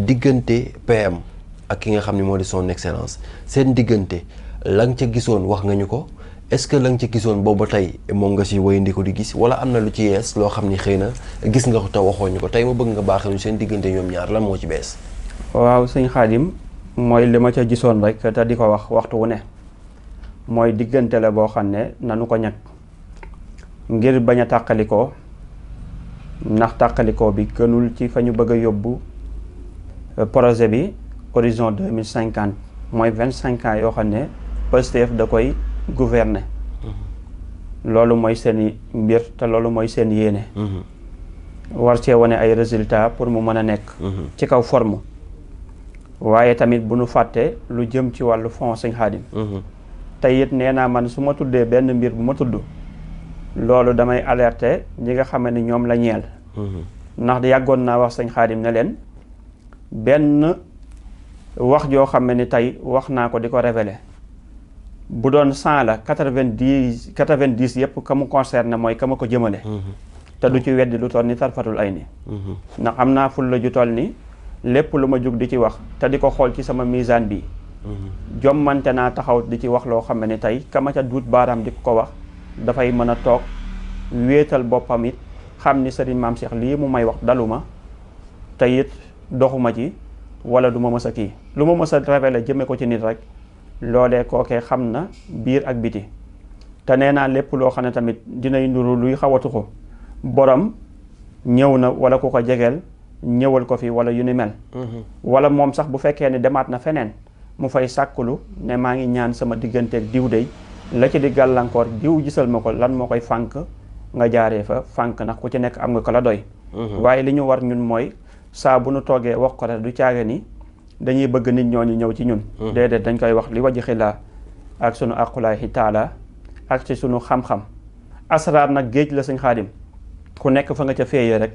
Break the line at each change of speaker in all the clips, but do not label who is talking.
diggante PM ak ki nga xam ne moo di son excellence seen diggante la nga ca gisoon wax nga ñu ko est-ce que la nga ca gisoon boobu tey moom nga si wéyandi ko di gis wala am na lu ci yees loo xam ni xëy na gis nga ko te waxoo ñu ko tey ma bëgg nga baaxee ñu seen diggante ñoom ñaar lan moo ci bees.
waaw sëñ Xaadim mooy li ma ca gisoon rek te di ko wax waxtu wu ne mooy diggante la boo xam ne nanu ko ñag ngir bañ a tàqalikoo ndax tàqalikoo bi gënul ci fa ñu bëgg a yóbbu projet bi horizon 2050 mooy 25 ans yoo xam ne Pastef da koy gouverner. loolu mooy seen mbir te loolu mooy seen yéene. war cee wane ay résultats pour mu mën a nekk. ci kaw forme. waaye tamit bu nu fàtte lu jëm ci wàllu fond sëñ Xaadim. te it nee naa man su ma tuddee benn mbir bu ma tudd. loolu damay alerter ñi nga xam ne ñoom la ñeel. ndax yàggoon naa wax sëñ Xaadim ne leen benn wax joo xam ne ni tey wax naa ko di ko révéler bu doon 100 la 90 yëpp ka mu concerné mooy ka ma ko jëmale. te du ci weddi lu toll ni tarfatul ay ni ndax am naa ful la ju toll ni lépp lu ma jug di ci wax te di ko xool ci sama misaan bi. jommante naa taxaw di ci wax loo xam ne ni tey ka ma ca duut baaraam di ko wax dafay mën a toog wéetal boppam it xam ni sëriñ maam Cheikh lii mu may wax daluma te it doxuma ci wala du ma mës a kii lu ma mës a révélé jëme ko ci nit rek loolee kookee xam na biir ak biti te nee naa lépp loo xam ne tamit dinay nduru luy xawatu ko borom ñëw na wala ku ko jegeel ñëwal ko fi wala yu ni mel. wala moom sax bu fekkee ne demaat na feneen mu fay sàkkulu ne maa ngi ñaan sama digganteeg diw dey la ci di gàllankoor diw gisal ma ko lan moo koy fànk nga jaaree fa fànk ndax ku ci nekk am nga ko la doy. waaye li ñu war ñun mooy saa bu nu toogee wax ko rek du caage ni dañuy bëgg nit ñooñu ñëw ci ñun. déedéet dañ koy wax li waji xilaa ak sunu aqulaahi taala ak ci sunu xam-xam asraar nag géej la sëñ Xaadim ku nekk fa nga ca féeyee rek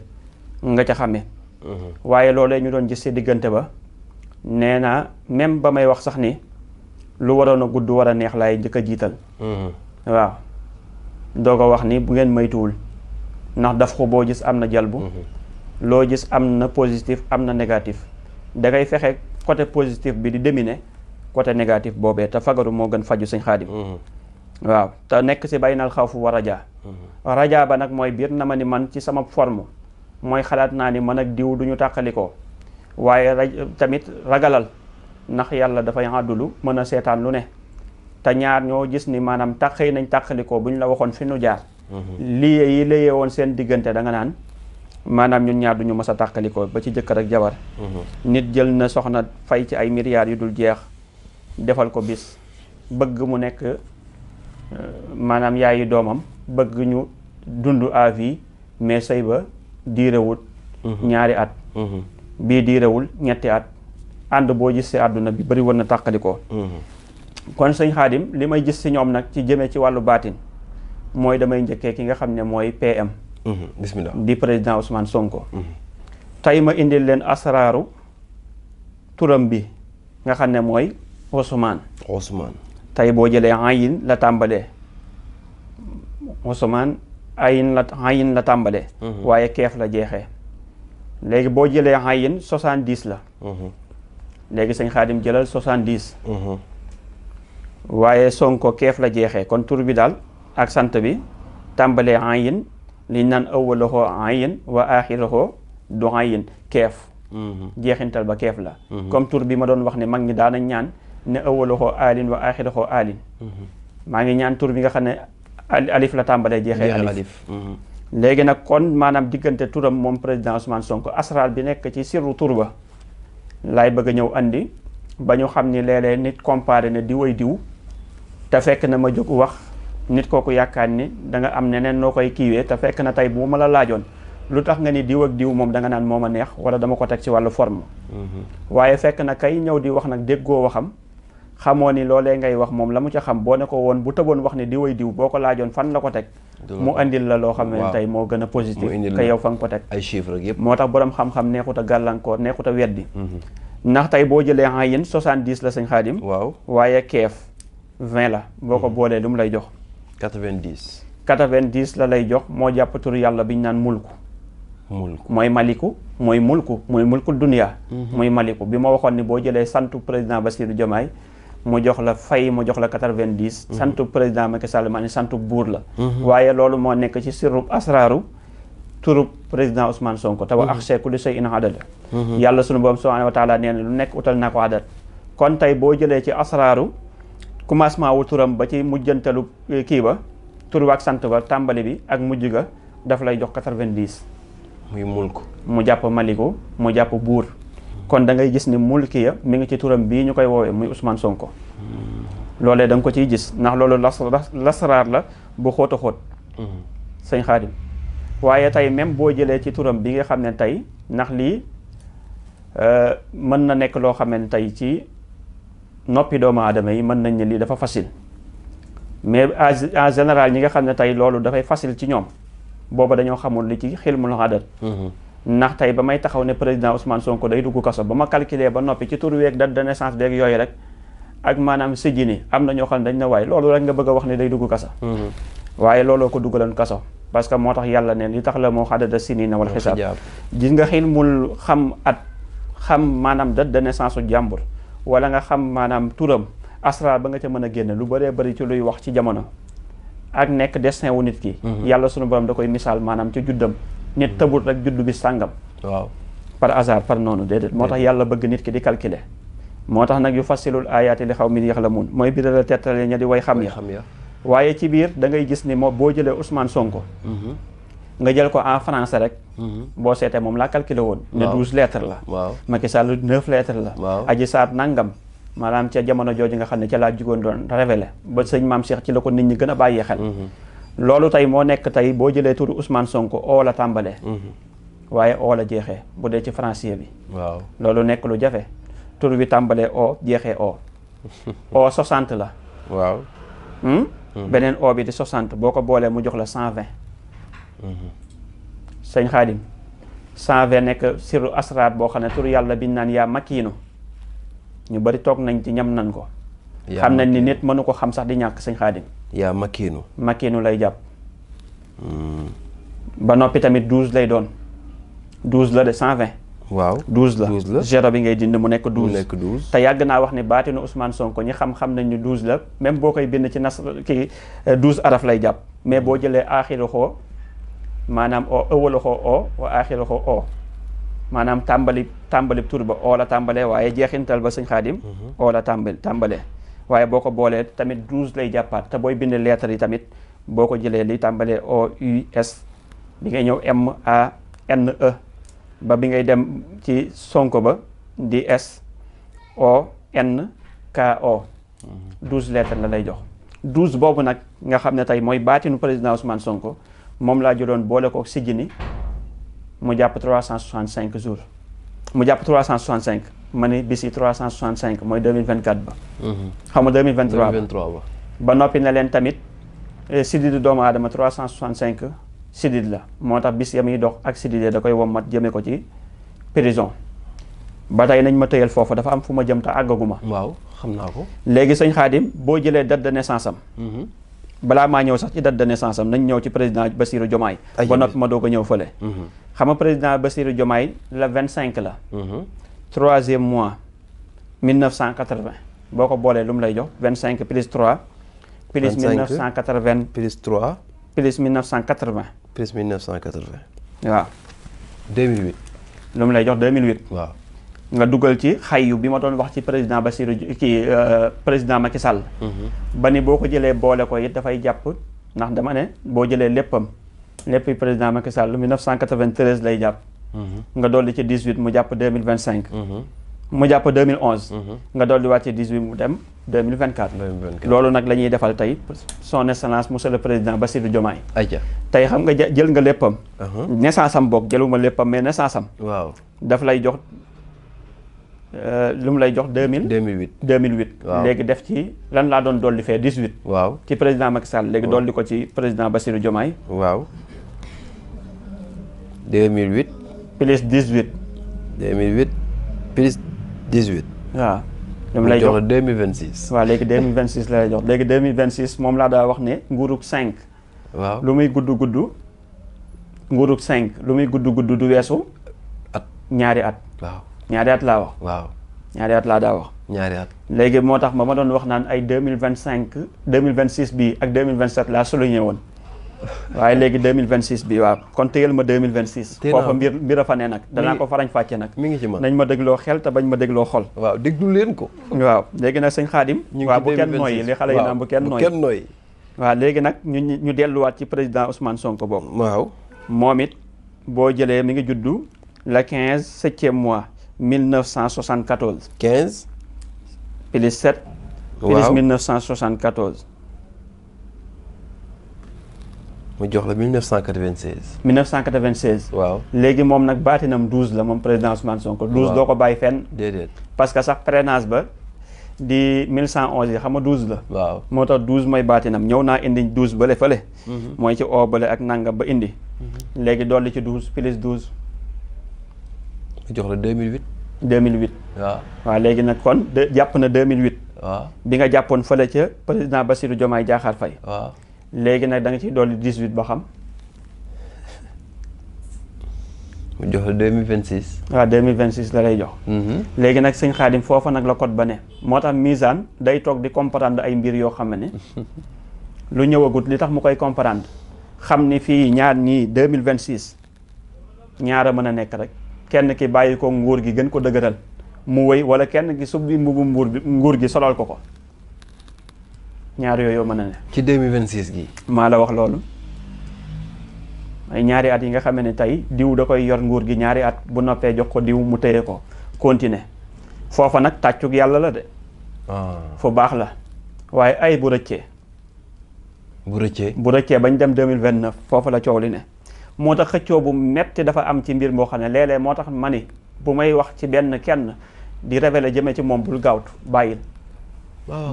nga ca xamee. waaye loolee ñu doon gis ci diggante ba nee naa même ba may wax sax ni lu waroon a gudd war a neex laay njëkk a jiital. waaw doo ko wax ni bu ngeen maytuwul ndax daf ko boo gis am na jalbu. loo gis am na positif am na négatif da ngay fexe côté positif bi di dominer côté négatif boobee te fagaru moo gën faju sëñ Xaadim. waaw te nekk ci baynal xawfu wa rajaa. rajaa ba nag mooy biir na ma ni man ci sama forme mooy xalaat naa ni man ak diw duñu tàqalikoo waaye tamit ragalal ndax yàlla dafay àddulu mën a seetaan lu ne te ñaar ñoo gis ni maanaam xëy nañ tàqalikoo bu ñu la waxoon fi nu jaar. lii yi layee woon seen diggante da nga naan maanaam ñun ñaar duñu mës a tàqalikoo ba ci jëkkër ak jabar. nit jël na soxna fay ci ay milliards yu dul jeex defal ko bis bëgg mu nekk maanaam yaayu doomam bëgg ñu dund à vie mais sëy ba diirewul ñaari at. bii diirewul ñetti at ànd boo gis ci àdduna bi bari woon na tàqalikoo. kon sëñ Xaadim li may gis ci ñoom nag ci jëmee ci wàllu baatin mooy damay njëkkee ki nga xam ne mooy PM.
bismillah
di président Ousmane Sonko. tey ma indil leen asraaru turam bi nga xam ne mooy Ousmane. tey boo jëlee ayin la tàmbalee Ousmane ayin la tàmbalee. waaye keef la jeexee. léegi boo jëlee ayin 70 la. léegi sëñ Xaadim jëlal 70. waaye Sonko keef la jeexee kon tur bi daal ak sant bi tàmbalee ayin liñ naan awwaluhu ayin wa aaxiruhu du ayin keef. jeexintal ba keef la. comme tur bi ma doon wax ne mag ñi daanañ ñaan ne awwaluhu aalin wa aaxiruhu aalin. maa ngi ñaan tur bi nga xam ne alif la tàmbalee jeexee alif. léegi nag kon maanaam diggante turam moom président Ousmane Sonko asraar bi nekk ci sirru tur ba laay bëgg a ñëw andi ba ñu xam ni léeg-léeg nit comparé ne diw ay diw te fekk na ma jóg wax nit kooku yaakaar ni da nga am neneen noo koy kiiwee te fekk na tey bu ma la laajoon lu tax nga ni diw ak diw moom da nga naan moo ma neex wala dama ko teg ci wàllu forme. waaye fekk na kay ñëw di wax nag déggoo waxam xamoo ni loolee ngay wax moom la mu ca xam boo ne ko woon bu tëboon wax ne diw ay diw boo ko laajoon fan la ko teg. mu andil la loo xam ne tey moo gën a positif que yow fa nga ko teg.
ay chiffres yëpp
moo tax borom xam-xam neexut a gàllankoor neexut a weddi. ndax tey boo jëlee ayin 70 la sëñ Xaadim.
waaw
waaye keef 20 la. boo ko boolee lu mu lay jox.
90.
90 la lay jox moo jàpp tur yàlla bi ñu naan mulku. mooy maliku mooy mulku dunya. mooy maliku bi ma waxoon ni boo jëlee santu président Bassirou Diomaye mu jox la fay mu jox la 90. santu président Macky Sall ma ni santu buur la. waaye loolu moo nekk ci sirrub asraaru turub président Ousmane Sonko. te wa axsha kulli shay'in adad. yàlla sunu borom subhanahu wa taala nee na lu nekk utal naa ko adat. kon tey boo jëlee ci asraaru commencement wu turam ba ci mujjantalu kii ba tur ak sant ba tàmbali bi ak mujj ga daf lay jox 90.
muy mulk
mu jàpp maliku mu jàpp buur. kon da ngay gis ni mulki ya mi ngi ci turam bii ñu koy woowee muy Ousmane Sonko. loolee da nga ko ciy gis ndax loolu lasraar la bu xóot a xóot. sëñ Xaadim waaye tey même boo jëlee ci turam bi nga xam ne tey ndax lii mën na nekk loo xam ne tey ci noppi doomu aadama yi mën nañ ne lii dafa facile mais en général ñi nga xam ne tey loolu dafay facile ci ñoom booba dañoo xamul li ci xilmul adat. ndax tey ba may taxaw ne président Ousmane Sonko day dugg kaso ba ma calculer ba noppi ci tur weeg date de naissance beeg yooyu rek ak maanaam sëjji ni am na ñoo xam ne dañ ne waaye loolu rek nga bëgg a wax ne day dugg kaso. waaye looloo ko dugaloon kaso parce que moo tax yàlla ne li tax la moo xadada sinina wal xisaab gis nga xilmul xam xam maanaam date de naissance u jàmbur wala nga xam maanaam turam asrar ba nga ca mën a génne lu bëree bëri ci luy wax ci jamono ak nekk destin wu nit ki. yàlla sunu borom da koy misaal maanaam ci juddam. nit tëbut rek juddu bi sàngam.
waaw
par hasard par noonu déedéet moo tax yàlla bëgg nit ki di calculer. moo tax nag yu fassilul ayaati li xaw min yaxlamuun mooy biir la tettale ña di way xam ya waaye ci biir da ngay gis ni moo boo jëlee Ousmane Sonko. nga jël ko en français rek. boo seetee moom laa calculer woon. ne 12 lettres la.
waaw
Macky Sall 9 lettres la.
waaw
Adji Sarr nangam. maanaam ca jamono jooju nga xam ne ca laa jugoon doon révélé ba sëñ Maam Cheikh ci la ko nit ñi gën a bàyyee xel. loolu tey moo nekk tey boo jëlee turu Ousmane Sonko oo la tàmbalee. waaye oo la jeexee bu dee ci français bi.
waaw
loolu nekk lu jafe tur bi tàmbalee oo jeexee oo. oo 60 la.
waaw.
beneen oo bi di 60 boo ko boolee mu jox la 120. sëñ Xaadim 120 nekk siru asraat boo xam ne tur yàlla biñ naan yaa makiinu ñu bari toog nañ ci ñam nañ ko. xam nañ ni nit mënu ko xam sax di ñàkk sëñ Xaadim.
yaa makiinu.
makiinu lay jàpp. ba noppi tamit 12 lay doon 12 la de 120.
waaw
12 la zéro bi ngay dindi mu nekk 12.
mu nekk 12
te yàgg naa wax ni baatinu Ousmane Sonko ñi xam-xam nañ ni 12 la même boo koy bind ci nas kii 12 araf lay jàpp mais boo jëlee aaxiru xoo maanaam o ëwalu xoo o wa aaxiru xoo o maanaam tàmbali tur ba oo la tàmbalee waaye jeexintal ba sëñ Xaadim oo la tàmbalee waaye boo ko boolee tamit 12 lay jàppaat te booy bind lettre yi tamit boo ko jëlee li tàmbalee O U S bi ngay ñëw M A N E ba bi ngay dem ci Sonko ba di S O N K O 12 lettres la lay jox 12 boobu nag nga xam ne tey mooy baatinu président Ousmane Sonko moom laa jëloon boole ko sijjini mu jàpp 365 jours mu jàpp 365 ma ni bisi 365 mooy 2024 ba xam nga 2023 ba noppi na leen tamit siddidu doomu aadama 365 sidid la moo tax bis ya muy dox ak sididee da koy wommat jëme ko ci prison ba tey nañ ma tëyal foofu dafa am fu ma jëm te àggaguma.
waaw xam naa ko.
léegi sëñ Xaadim boo jëlee date de naissance am. balaa maa ñëw sax ci date de naissance am nañ ñëw ci président Bassirou Diomaye. ba noppi ma doog a ñëw fële. xam nga président Bassirou Diomaye le 25 la. 3e mois 1980 boo ko boolee lu mu lay jox 25 plus 3. plus 1980
plus 3.
plus 1980.
plus 1980.
waaw.
2008.
lu mu lay jox 2008.
waaw.
nga dugal ci xayyu bi ma doon wax ci président Bassirou président Macky Sall. ba ni boo ko jëlee boole ko it dafay jàpp ndax dama ne boo jëlee léppi président Macky Sall 1993 lay jàpp. nga dolli ci 18 mu jàpp 2025. mu jàpp 2011. nga dolli waat ci 18 mu dem 2024. loolu nag la ñuy defal tey son excellence monsieur le président Bassirou Diomaye.
ayca
tey xam nga jël nga léppam. naissance am boog jëluma léppam mais naissance am.
waaw
daf lay jox lu mu lay jox 2008.
waaw
léegi def ci lan laa doon dolli fee 18.
waaw
ci président Macky Sall léegi dolli ko ci président Bassirou Diomaye.
waaw 2008.
plus 18.
2008 plus 18.
waaw. lu mu lay jox
2026.
waaw léegi 2026 la lay jox léegi 2026 moom laa daa wax ne nguurug 5.
waaw
lu muy gudd nguurug 5 lu muy gudd du weesu
at
ñaari at.
waaw
ñaari at laa wax.
waaw
ñaari at laa daa wax.
ñaari at.
léegi moo tax ma doon wax naan ay 2025 2026 bii ak 2027 laa souligné woon waaye léegi 2026 bii waaw kon téyel ma 2026. foofa mbir a fa ne nag. danaa ko farañ fàcce nag.
mi ngi ci man
nañ ma dégloo xel te bañ ma dégloo xol.
waaw déglu leen ko.
waaw léegi nag sëñ Xaadim. waaw bu kenn nooyi li xale yi naan bu kenn nooyi. waaw léegi nag ñu delluwaat ci président Ousmane Sonko boobu.
waaw
moom it boo jëlee mi ngi juddu le 15 septième mois 1974.
15.
plus 7.
waaw
plus 1974.
mu jox la 1996.
1996.
waaw
léegi moom nag baatinam 12 la moom président Ousmane Sonko. 12 doo ko bàyyi fenn.
déedéet
parce que sax parrainage ba di 1111 yi xam nga 12 la.
waaw
moo tax 12 mooy baatinam ñëw naa indi 12 bële fële. mooy ci oo bële ak nangam ba indi. léegi dolli ci 12 plus 12.
mu jox la 2008.
2008. waaw léegi nag kon jàpp na 2008.
waaw
bi nga jàppoon fële ca président Bassirou Diomaye Diakhar Faye.
waaw
léegi nag da nga ciy dolli 18 ba xam.
mu jox la 2026.
waaw 2026 la lay jox. léegi nag sëñ Xaadim foofa nag la code ba ne. moo tax misaan day toog di comprendre ay mbir yoo xam ne lu ñëwagut li tax mu koy comprendre xam ni fii ñaar ñii 2026 ñaar a mën a nekk rek. kenn ki bàyyi ko nguur gi gën ko dëgëral mu wëy wala kenn ki subbi mbubu nguur gi solal ko ñaar yooyu mën a ne.
ci 2026 gi.
maa la wax loolu ay ñaari at yi nga xam ne tey diw da koy yor nguur gi ñaari at bu noppee jox ko diw mu téye ko continuer foofa nag tàccug yàlla la de. fu baax la waaye ay bu rëccee. bu rëccee bañ dem 2029 foofa la coow li ne. moo tax xëccoo bu metti dafa am ci mbir moo xam ne léeg-léeg moo tax ma ni bu may wax ci benn kenn di révéler jëmee ci moom bul gaawtu bàyyil.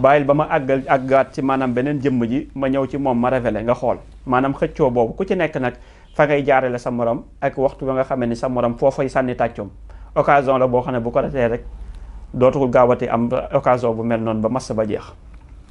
bàyyil ba ma àggaat ci maanaam beneen jëmm ji ma ñëw ci moom ma révéler nga xool maanaam xëccoo boobu ku ci nekk nag fa ngay jaarale sa morom ak waxtu ba nga xamee ni sa morom foofay sànni tàccoom occasion la boo xam ne bu ko ratee rek dootul gaawati am occasion bu mel noonu ba massa ba jeex.